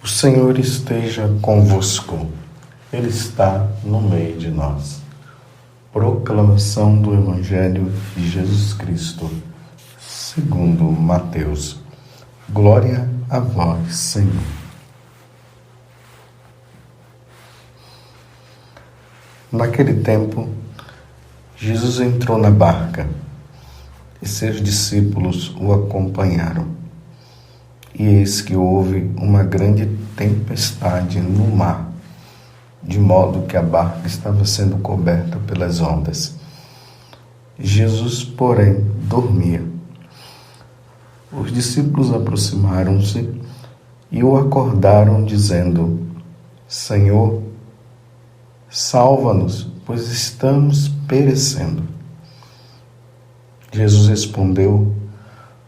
O Senhor esteja convosco, Ele está no meio de nós. Proclamação do Evangelho de Jesus Cristo, segundo Mateus. Glória a vós, Senhor. Naquele tempo, Jesus entrou na barca e seus discípulos o acompanharam. E eis que houve uma grande tempestade no mar, de modo que a barca estava sendo coberta pelas ondas. Jesus, porém, dormia. Os discípulos aproximaram-se e o acordaram, dizendo: Senhor, salva-nos, pois estamos perecendo. Jesus respondeu: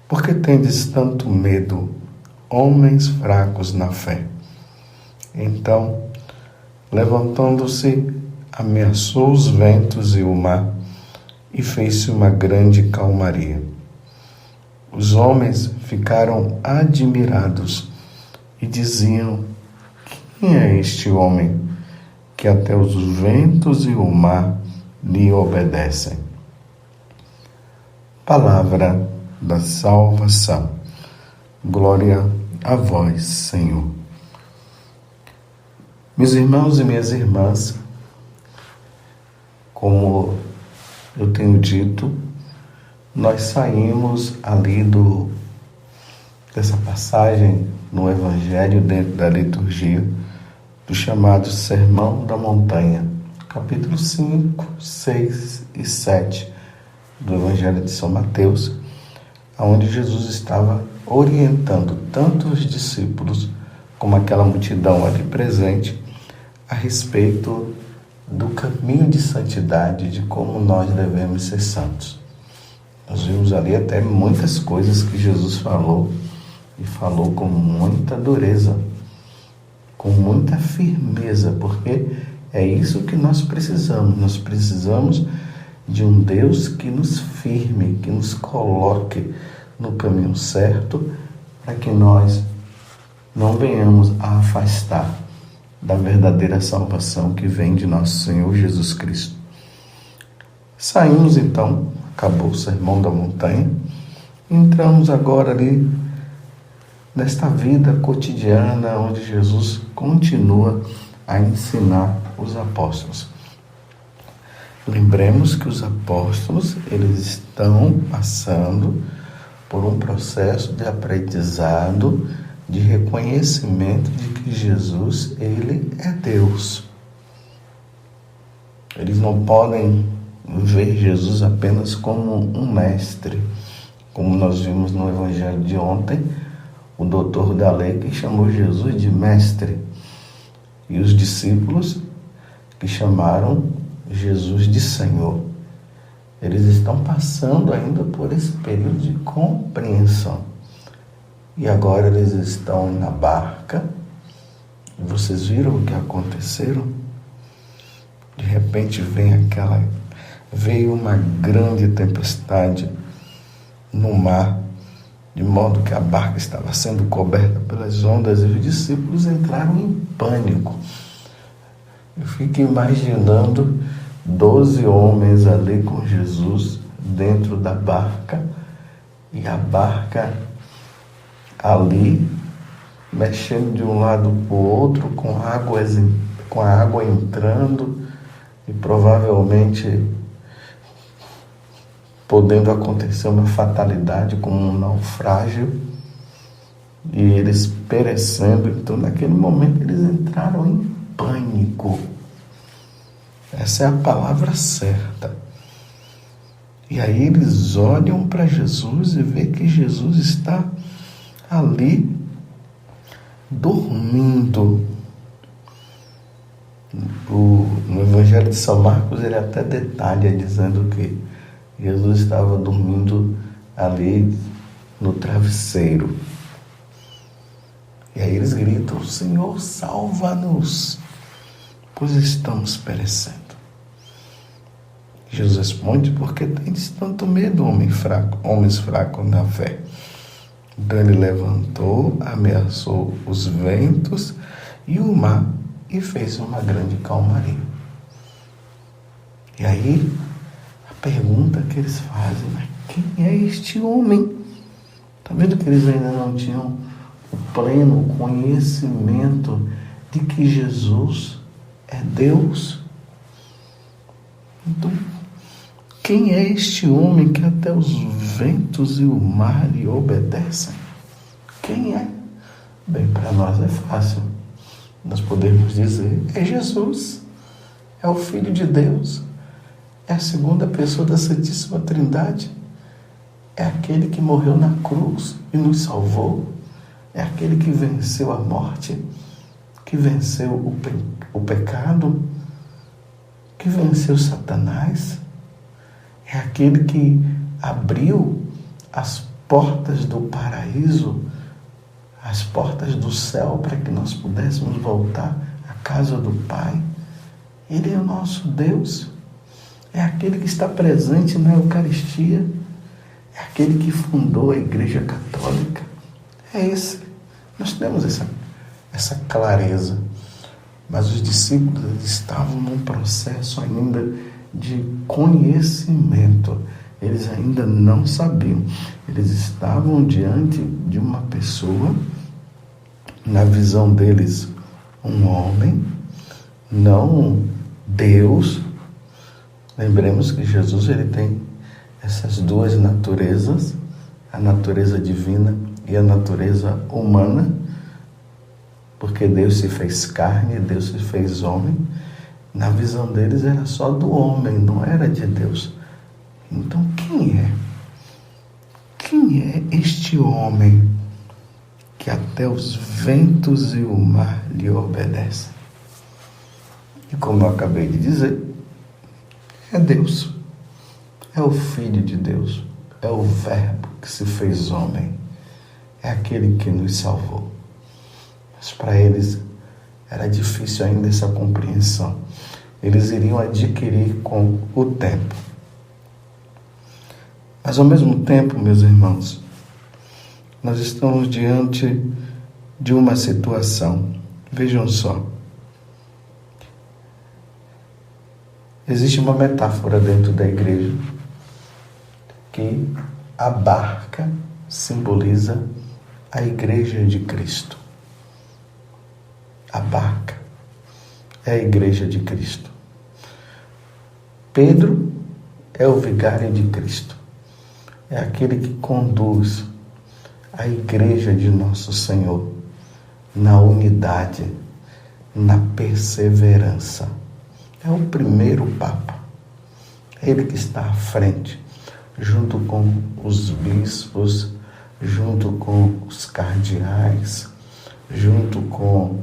Por que tendes tanto medo, homens fracos na fé? Então, levantando-se, ameaçou os ventos e o mar, e fez-se uma grande calmaria. Os homens ficaram admirados e diziam: Quem é este homem que até os ventos e o mar lhe obedecem? Palavra da salvação. Glória a vós, Senhor. Meus irmãos e minhas irmãs, como eu tenho dito, nós saímos ali dessa passagem no Evangelho, dentro da liturgia, do chamado Sermão da Montanha, capítulo 5, 6 e 7 do Evangelho de São Mateus, onde Jesus estava orientando tanto os discípulos como aquela multidão ali presente a respeito do caminho de santidade, de como nós devemos ser santos. Nós vimos ali até muitas coisas que Jesus falou, e falou com muita dureza, com muita firmeza, porque é isso que nós precisamos. Nós precisamos de um Deus que nos firme, que nos coloque no caminho certo, para que nós não venhamos a afastar da verdadeira salvação que vem de nosso Senhor Jesus Cristo. Saímos então, acabou o Sermão da Montanha, entramos agora ali nesta vida cotidiana onde Jesus continua a ensinar os apóstolos. Lembremos que os apóstolos, eles estão passando por um processo de aprendizado, de reconhecimento de que Jesus, ele é Deus. Eles não podem ver Jesus apenas como um mestre, como nós vimos no Evangelho de ontem, o doutor da lei que chamou Jesus de mestre, e os discípulos que chamaram Jesus de Senhor. Eles estão passando ainda por esse período de compreensão. E agora eles estão na barca. E vocês viram o que aconteceu? De repente veio uma grande tempestade no mar, de modo que a barca estava sendo coberta pelas ondas e os discípulos entraram em pânico. Eu fico imaginando 12 homens ali com Jesus dentro da barca, e a barca ali mexendo de um lado para o outro, com a água entrando e provavelmente podendo acontecer uma fatalidade, como um naufrágio, e eles perecendo. Então, naquele momento, eles entraram em pânico. Essa é a palavra certa. E aí eles olham para Jesus e vê que Jesus está ali dormindo. No Evangelho de São Marcos, ele até detalha dizendo que Jesus estava dormindo ali no travesseiro. E aí eles gritam: Senhor, salva-nos, pois estamos perecendo. Jesus responde: Por que tendes tanto medo, homens fracos na fé? Então ele levantou, ameaçou os ventos e o mar e fez uma grande calmaria. E aí, a pergunta que eles fazem, mas quem é este homem? Está vendo que eles ainda não tinham o pleno conhecimento de que Jesus é Deus? Então, quem é este homem que até os ventos e o mar lhe obedecem? Quem é? Bem, para nós é fácil. Nós podemos dizer, é Jesus, é o Filho de Deus, é a segunda pessoa da Santíssima Trindade, é aquele que morreu na cruz e nos salvou, é aquele que venceu a morte, que venceu o pecado, que venceu Satanás, é aquele que abriu as portas do paraíso, as portas do céu, para que nós pudéssemos voltar à casa do Pai. Ele é o nosso Deus, é aquele que está presente na Eucaristia, é aquele que fundou a Igreja Católica. É esse. Nós temos essa clareza. Mas os discípulos estavam num processo ainda de conhecimento. Eles ainda não sabiam. Eles estavam diante de uma pessoa, na visão deles, um homem, não Deus. Lembremos que Jesus ele tem essas duas naturezas, a natureza divina e a natureza humana, porque Deus se fez carne, Deus se fez homem. Na visão deles era só do homem, não era de Deus. Então quem é? Quem é este homem que até os ventos e o mar lhe obedecem? E como eu acabei de dizer, é Deus, é o Filho de Deus, é o Verbo que se fez homem, é aquele que nos salvou. Mas para eles era difícil ainda essa compreensão. Eles iriam adquirir com o tempo. Mas ao mesmo tempo, meus irmãos, nós estamos diante de uma situação. Vejam só. Existe uma metáfora dentro da igreja que a barca simboliza a igreja de Cristo. A barca é a igreja de Cristo. Pedro é o vigário de Cristo. É aquele que conduz a igreja de nosso Senhor na unidade, na perseverança. É o primeiro Papa. É ele que está à frente, junto com os bispos, junto com os cardeais, junto com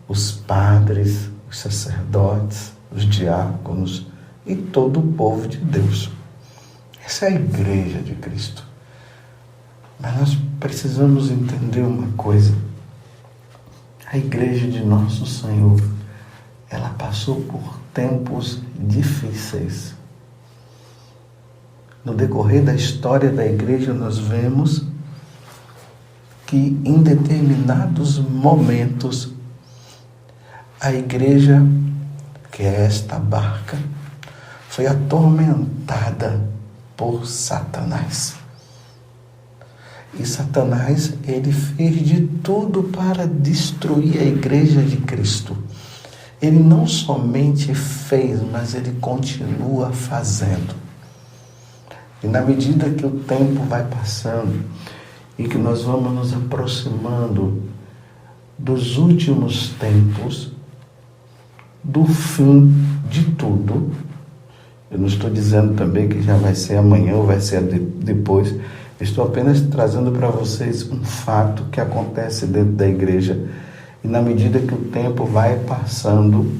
os padres, os sacerdotes, os diáconos e todo o povo de Deus. Essa é a igreja de Cristo. Mas nós precisamos entender uma coisa. A igreja de nosso Senhor, ela passou por tempos difíceis. No decorrer da história da igreja, nós vemos que em determinados momentos, a igreja, que é esta barca, foi atormentada por Satanás. E Satanás, ele fez de tudo para destruir a igreja de Cristo. Ele não somente fez, mas ele continua fazendo. E na medida que o tempo vai passando e que nós vamos nos aproximando dos últimos tempos, do fim de tudo, eu não estou dizendo também que já vai ser amanhã ou vai ser depois, estou apenas trazendo para vocês um fato que acontece dentro da igreja. E na medida que o tempo vai passando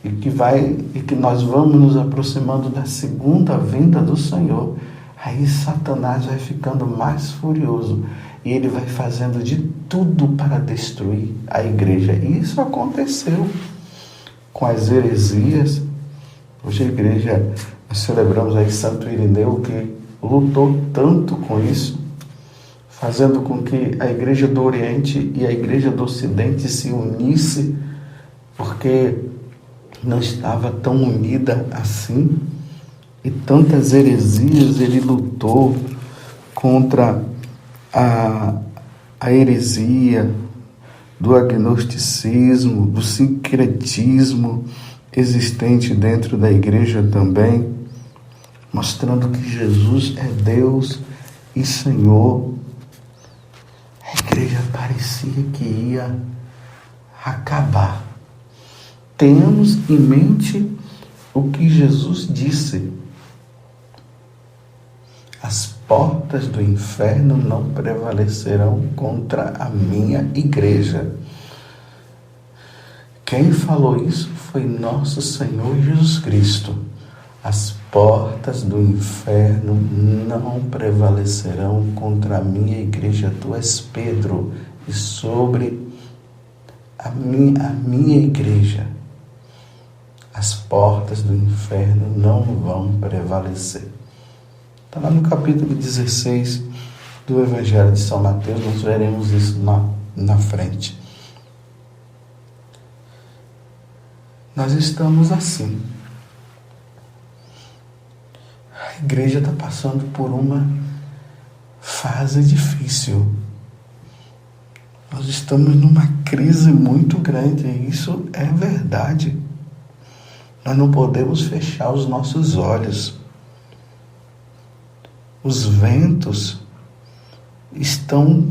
e que nós vamos nos aproximando da segunda vinda do Senhor, aí Satanás vai ficando mais furioso e ele vai fazendo de tudo para destruir a igreja. E isso aconteceu com as heresias. Hoje a igreja, nós celebramos aí Santo Irineu, que lutou tanto com isso. fazendo com que a igreja do Oriente e a igreja do Ocidente se unisse, porque não estava tão unida assim, e tantas heresias. Ele lutou contra a heresia do agnosticismo, do sincretismo existente dentro da igreja também, mostrando que Jesus é Deus e Senhor. A igreja parecia que ia acabar. Tenhamos em mente o que Jesus disse: as portas do inferno não prevalecerão contra a minha igreja. Quem falou isso foi nosso Senhor Jesus Cristo. As portas do inferno não prevalecerão contra a minha igreja. Tu és Pedro, e sobre a minha igreja as portas do inferno não vão prevalecer. Está lá no capítulo 16 do Evangelho de São Mateus, nós veremos isso na frente. Nós estamos assim. A igreja está passando por uma fase difícil. Nós estamos numa crise muito grande, e isso é verdade. Nós não podemos fechar os nossos olhos. Os ventos estão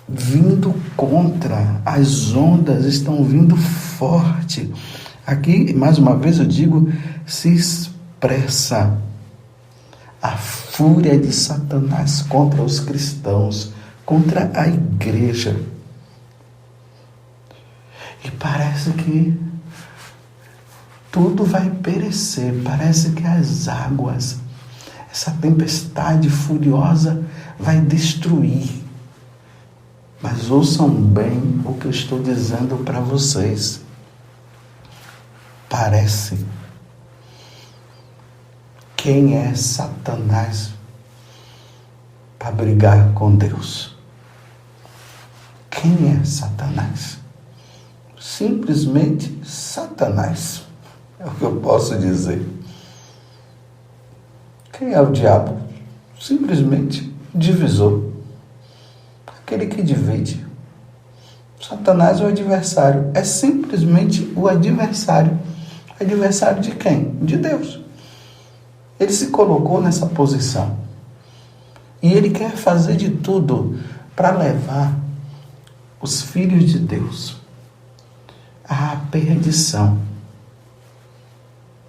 vindo contra, as ondas estão vindo forte. Aqui, mais uma vez eu digo, se expressa a fúria de Satanás contra os cristãos, contra a igreja. E parece que tudo vai perecer, parece que as águas, essa tempestade furiosa vai destruir. Mas ouçam bem o que eu estou dizendo para vocês. Parece. Quem é Satanás para brigar com Deus? Quem é Satanás? Simplesmente Satanás. É o que eu posso dizer. Quem é o diabo? Simplesmente divisor. Aquele que divide. Satanás é o adversário. É simplesmente o adversário. Adversário de quem? De Deus. Ele se colocou nessa posição. E ele quer fazer de tudo para levar os filhos de Deus à perdição.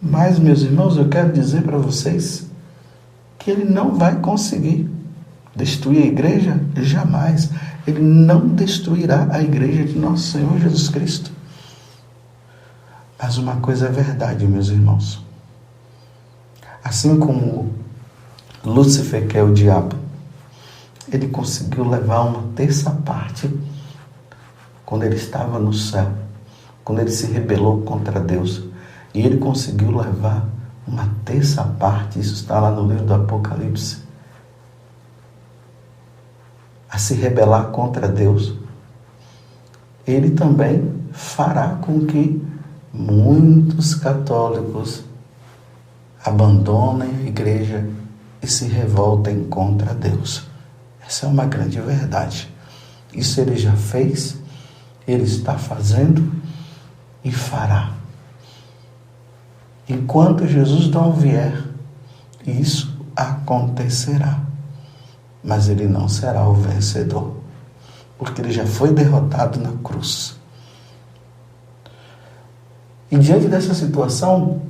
Mas, meus irmãos, eu quero dizer para vocês que ele não vai conseguir destruir a igreja? Jamais. Ele não destruirá a igreja de nosso Senhor Jesus Cristo. Mas uma coisa é verdade, meus irmãos. Assim como Lúcifer, que é o diabo, ele conseguiu levar uma terça parte quando ele estava no céu, quando ele se rebelou contra Deus. E ele conseguiu levar uma terça parte, isso está lá no livro do Apocalipse, a se rebelar contra Deus. Ele também fará com que muitos católicos abandonem a igreja e se revoltem contra Deus. Essa é uma grande verdade. Isso ele já fez, ele está fazendo e fará. Enquanto Jesus não vier, isso acontecerá. Mas ele não será o vencedor, porque ele já foi derrotado na cruz. E diante dessa situação,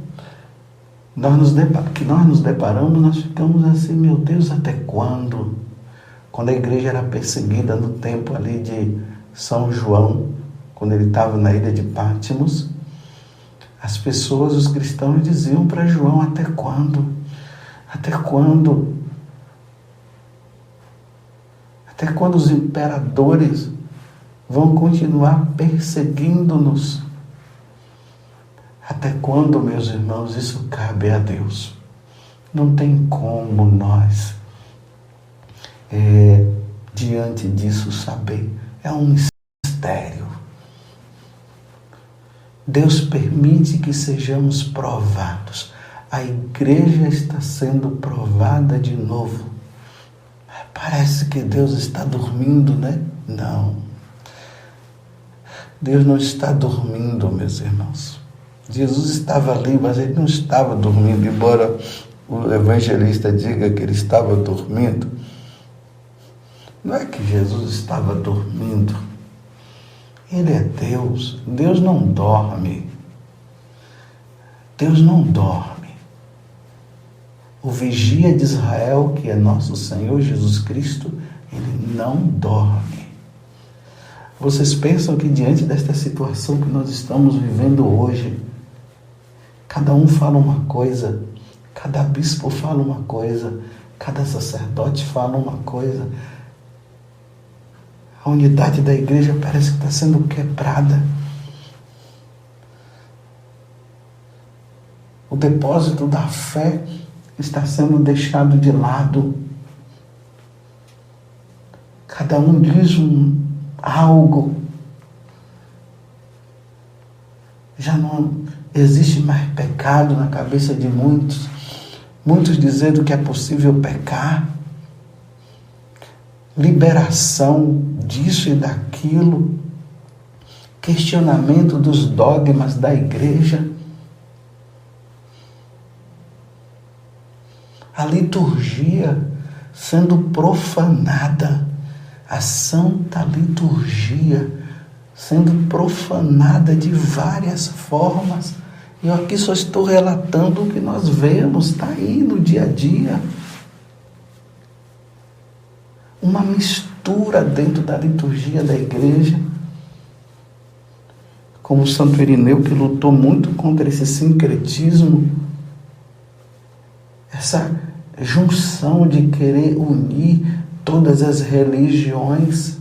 nós nos deparamos, nós ficamos assim, meu Deus, até quando? Quando a igreja era perseguida no tempo ali de São João, quando ele estava na ilha de Patmos, as pessoas, os cristãos diziam para João, até quando? Até quando? Até quando os imperadores vão continuar perseguindo-nos? Até quando, meus irmãos, isso cabe a Deus? Não tem como nós diante disso saber. É um mistério. Deus permite que sejamos provados. A igreja está sendo provada de novo. Parece que Deus está dormindo, né? Não. Deus não está dormindo, meus irmãos. Jesus estava ali, mas ele não estava dormindo, embora o evangelista diga que ele estava dormindo. Não é que Jesus estava dormindo. Ele é Deus. Deus não dorme. Deus não dorme. O vigia de Israel, que é nosso Senhor Jesus Cristo, ele não dorme. Vocês pensam que diante desta situação que nós estamos vivendo hoje, cada um fala uma coisa, cada bispo fala uma coisa, cada sacerdote fala uma coisa. A unidade da igreja parece que está sendo quebrada. O depósito da fé está sendo deixado de lado. Cada um diz algo. Já não existe mais pecado na cabeça de muitos. Muitos dizendo que é possível pecar. Liberação disso e daquilo. Questionamento dos dogmas da igreja. A liturgia sendo profanada. A santa liturgia sendo profanada de várias formas. E eu aqui só estou relatando o que nós vemos, está aí no dia a dia. Uma mistura dentro da liturgia da igreja. Como Santo Irineu, que lutou muito contra esse sincretismo, essa junção de querer unir todas as religiões.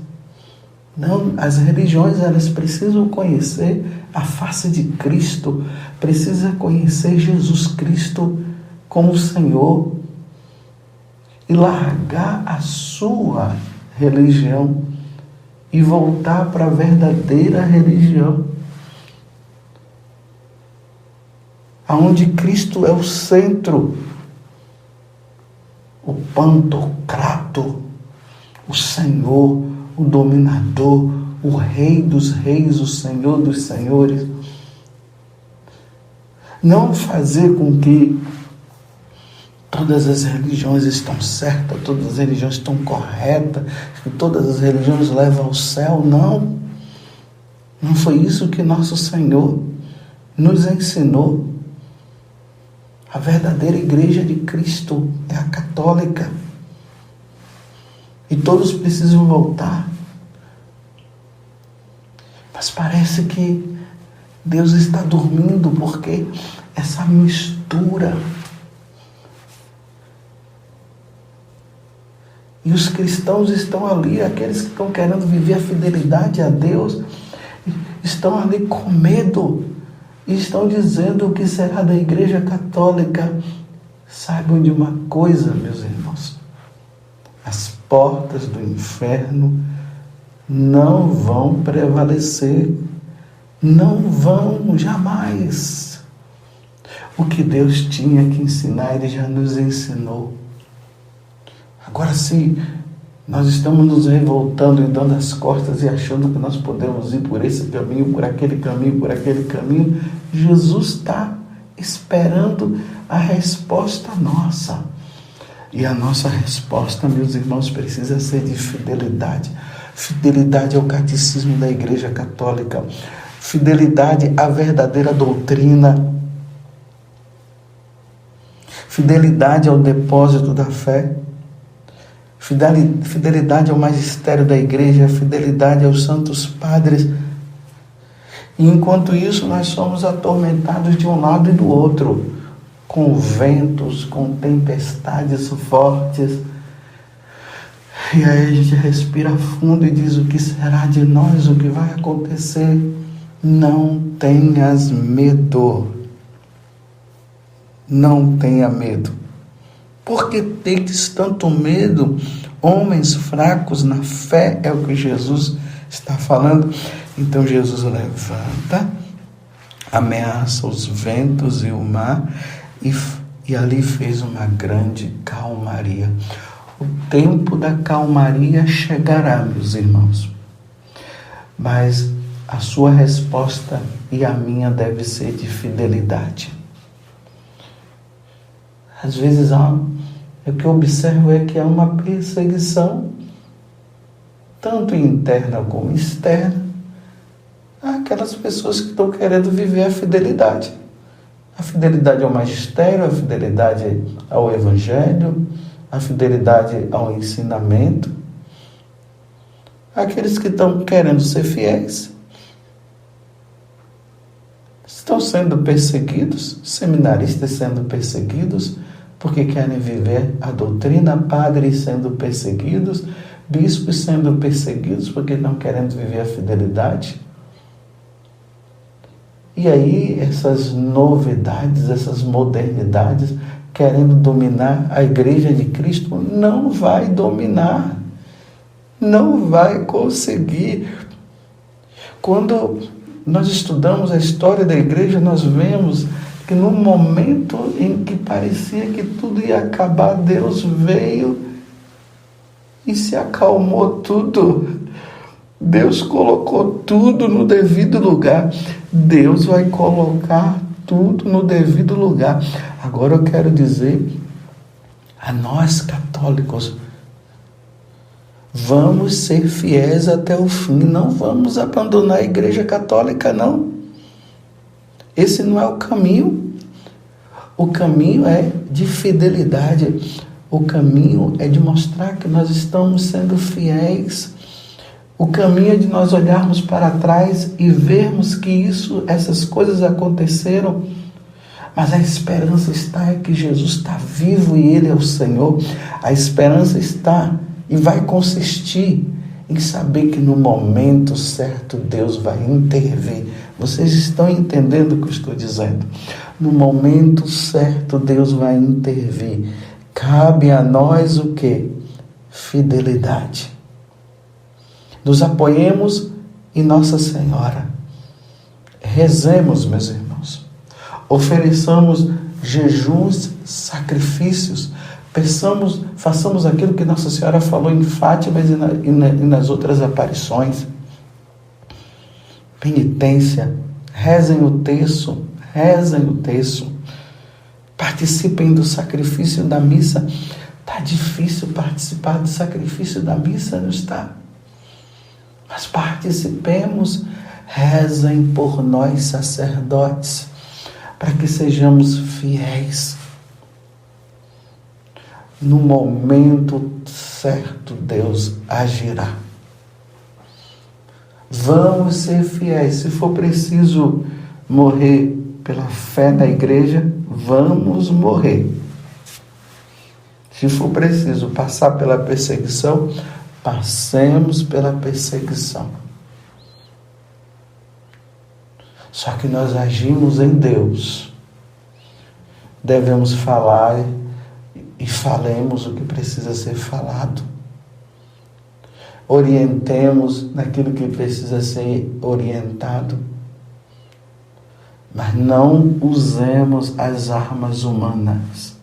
Não, as religiões, elas precisam conhecer a face de Cristo, precisam conhecer Jesus Cristo como Senhor e largar a sua religião e voltar para a verdadeira religião, aonde Cristo é o centro, o pantocrato, o Senhor, o dominador, o Rei dos reis, o Senhor dos senhores. Não fazer com que todas as religiões estão certas, todas as religiões estão corretas, que todas as religiões levam ao céu. Não. Não foi isso que nosso Senhor nos ensinou. A verdadeira igreja de Cristo é a católica. E todos precisam voltar. Mas parece que Deus está dormindo, porque essa mistura. E os cristãos estão ali, aqueles que estão querendo viver a fidelidade a Deus, estão ali com medo. E estão dizendo o que será da igreja católica. Saibam de uma coisa, meus irmãos. As portas do inferno não vão prevalecer. Não vão jamais. O que Deus tinha que ensinar, Ele já nos ensinou. Agora sim, nós estamos nos revoltando e dando as costas e achando que nós podemos ir por esse caminho, por aquele caminho, por aquele caminho. Jesus está esperando a resposta nossa. E a nossa resposta, meus irmãos, precisa ser de fidelidade. Fidelidade ao catecismo da Igreja Católica. Fidelidade à verdadeira doutrina. Fidelidade ao depósito da fé. Fidelidade ao magistério da igreja, fidelidade aos santos padres. E enquanto isso, nós somos atormentados de um lado e do outro, com ventos, com tempestades fortes. E aí a gente respira fundo e diz: o que será de nós? O que vai acontecer? Não tenhas medo. Não tenha medo. Por que tens tanto medo? homens fracos na fé, é o que Jesus está falando. Então Jesus levanta, ameaça os ventos e o mar, e ali fez uma grande calmaria. O tempo da calmaria chegará, meus irmãos, mas a sua resposta e a minha deve ser de fidelidade. Às vezes o que eu observo é que há uma perseguição, tanto interna como externa, àquelas pessoas que estão querendo viver a fidelidade. A fidelidade ao magistério, a fidelidade ao evangelho, a fidelidade ao ensinamento. Aqueles que estão querendo ser fiéis estão sendo perseguidos, seminaristas sendo perseguidos, porque querem viver a doutrina, padres sendo perseguidos, bispos sendo perseguidos, porque estão querendo viver a fidelidade. E aí, essas novidades, essas modernidades, querendo dominar a Igreja de Cristo, não vai dominar, não vai conseguir. Quando nós estudamos a história da Igreja, nós vemos que no momento em que parecia que tudo ia acabar, Deus veio e se acalmou tudo. Deus colocou tudo no devido lugar. Deus vai colocar tudo no devido lugar. Agora eu quero dizer a nós católicos, vamos ser fiéis até o fim. Não vamos abandonar a Igreja Católica, não. Esse não é o caminho. O caminho é de fidelidade. O caminho é de mostrar que nós estamos sendo fiéis. O caminho é de nós olharmos para trás e vermos que essas coisas aconteceram, mas a esperança está em que Jesus está vivo e Ele é o Senhor. A esperança está e vai consistir em saber que no momento certo Deus vai intervir. Vocês estão entendendo o que eu estou dizendo? No momento certo Deus vai intervir. Cabe a nós o quê? Fidelidade. Nos apoiemos em Nossa Senhora. Rezemos, meus irmãos. Ofereçamos jejuns, sacrifícios. Façamos aquilo que Nossa Senhora falou em Fátima e nas outras aparições. Penitência. Rezem o terço. Participem do sacrifício da missa. Está difícil participar do sacrifício da missa, não está? Mas participemos, rezem por nós sacerdotes, para que sejamos fiéis. No momento certo, Deus agirá. Vamos ser fiéis. Se for preciso morrer pela fé na Igreja, vamos morrer. Se for preciso passar pela perseguição, passemos pela perseguição. Só que nós agimos em Deus. Devemos falar e falemos o que precisa ser falado. Orientemos naquilo que precisa ser orientado. Mas não usemos as armas humanas.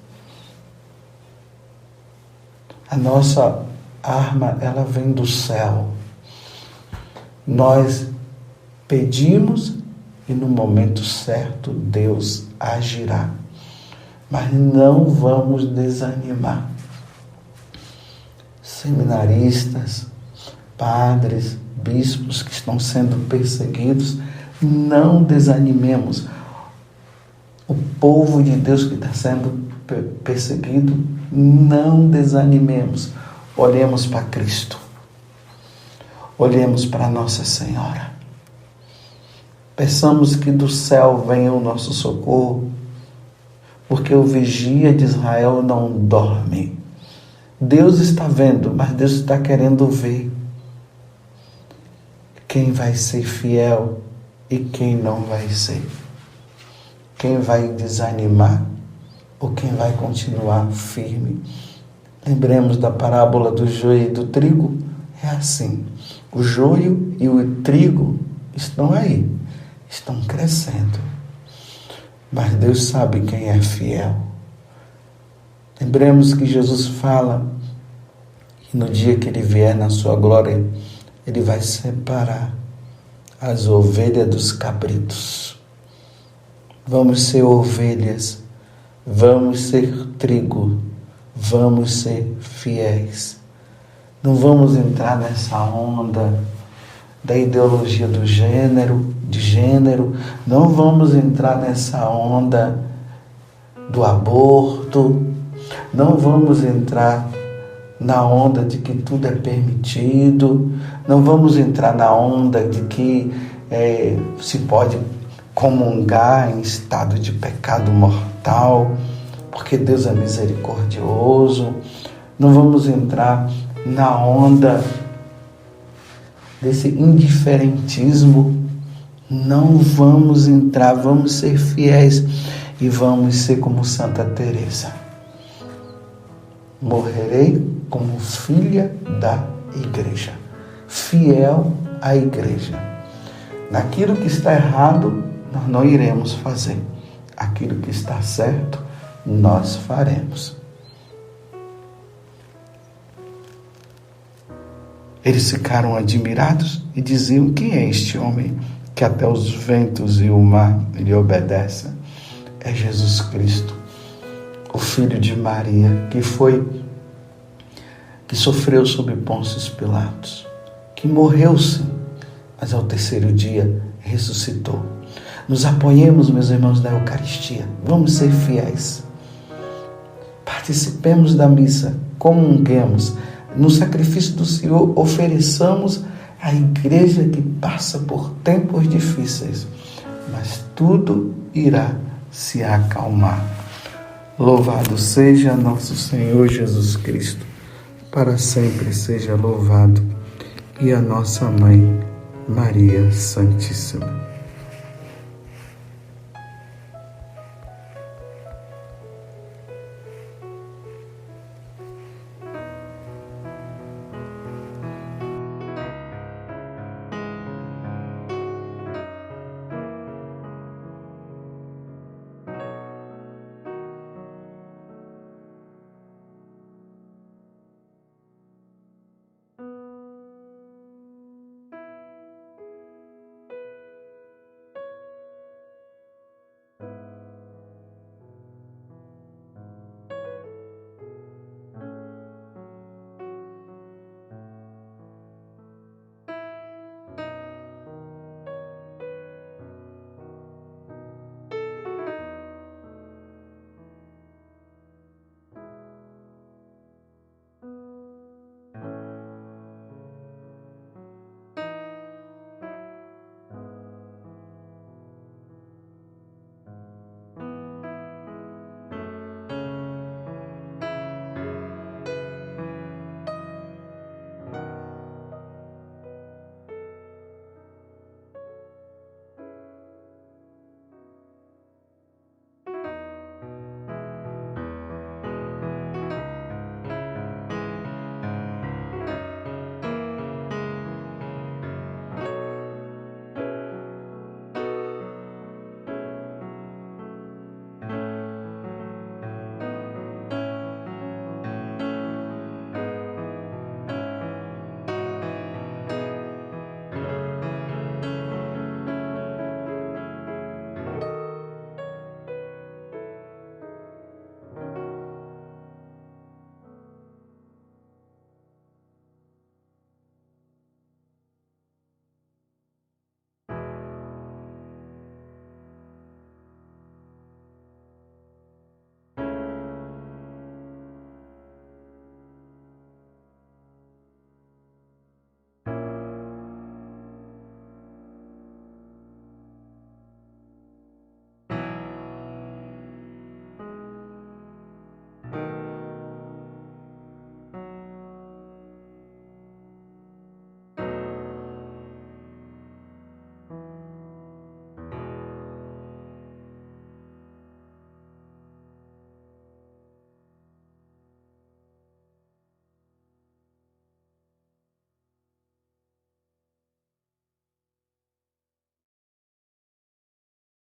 A nossa arma, ela vem do céu. Nós pedimos e no momento certo Deus agirá. Mas não vamos desanimar. Seminaristas, padres, bispos que estão sendo perseguidos, não desanimemos. O povo de Deus que está sendo perseguido, não desanimemos. Olhemos para Cristo. Olhemos para Nossa Senhora. Peçamos que do céu venha o nosso socorro, porque o vigia de Israel não dorme. Deus está vendo, mas Deus está querendo ver quem vai ser fiel e quem não vai ser. Quem vai desanimar ou quem vai continuar firme. Lembremos da parábola do joio e do trigo. É assim, o joio e o trigo estão aí, estão crescendo. Mas Deus sabe quem é fiel. Lembremos que Jesus fala que no dia que Ele vier na sua glória, Ele vai separar as ovelhas dos cabritos. Vamos ser ovelhas, vamos ser trigo, vamos ser fiéis. Não vamos entrar nessa onda da ideologia de gênero, não vamos entrar nessa onda do aborto, não vamos entrar na onda de que tudo é permitido, não vamos entrar na onda de que se pode comungar em estado de pecado mortal, porque Deus é misericordioso. Não vamos entrar na onda desse indiferentismo. Não vamos entrar, vamos ser fiéis e vamos ser como Santa Teresa. Morrerei como filha da igreja, fiel à igreja. Naquilo que está errado, nós não iremos fazer. Aquilo que está certo, nós faremos. Eles ficaram admirados e diziam: quem é este homem que até os ventos e o mar lhe obedecem? É Jesus Cristo, o filho de Maria, que sofreu sob Pôncio Pilatos, que morreu sim, mas ao terceiro dia ressuscitou. Nos apoiemos, meus irmãos, na Eucaristia. Vamos ser fiéis. Participemos da missa, comunguemos. No sacrifício do Senhor, ofereçamos à igreja que passa por tempos difíceis, mas tudo irá se acalmar. Louvado seja nosso Senhor Jesus Cristo, para sempre seja louvado, e a nossa Mãe, Maria Santíssima.